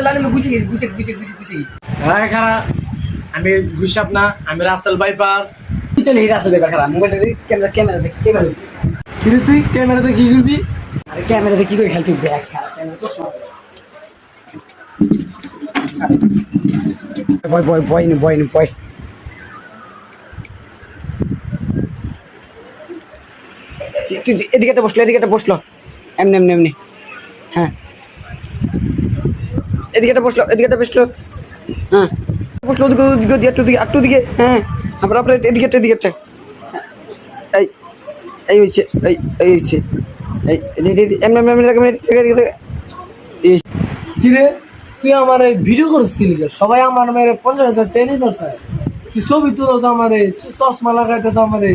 লালি গুছি হ্যাঁ খারা আমি গুসাব না আমি রাসেল ভাইপার তুই তো নেই রাসেল ভাইপার খারাপ মোবাইলটা ক্যামেরা কিন্তু তুই ক্যামেরাতে কি করবি আরে ক্যামেরাতে কি করে খেলছি দেখ খারাপ ক্যামেরা তো বয় এদিকে বসলো এমনি হ্যাঁ এদিকে বসলো হ্যাঁ বসলো ওদিকে একটু দিকে হ্যাঁ আপনার এদিকে এই হয়েছে এই হয়েছে কিরে তুই আমার ভিডিও করছিস সবাই আমার মেরে 50,000 টেনে ধরছে তুই ছবি তুলছ আমারে চশমা লাগাইতেছ আমারে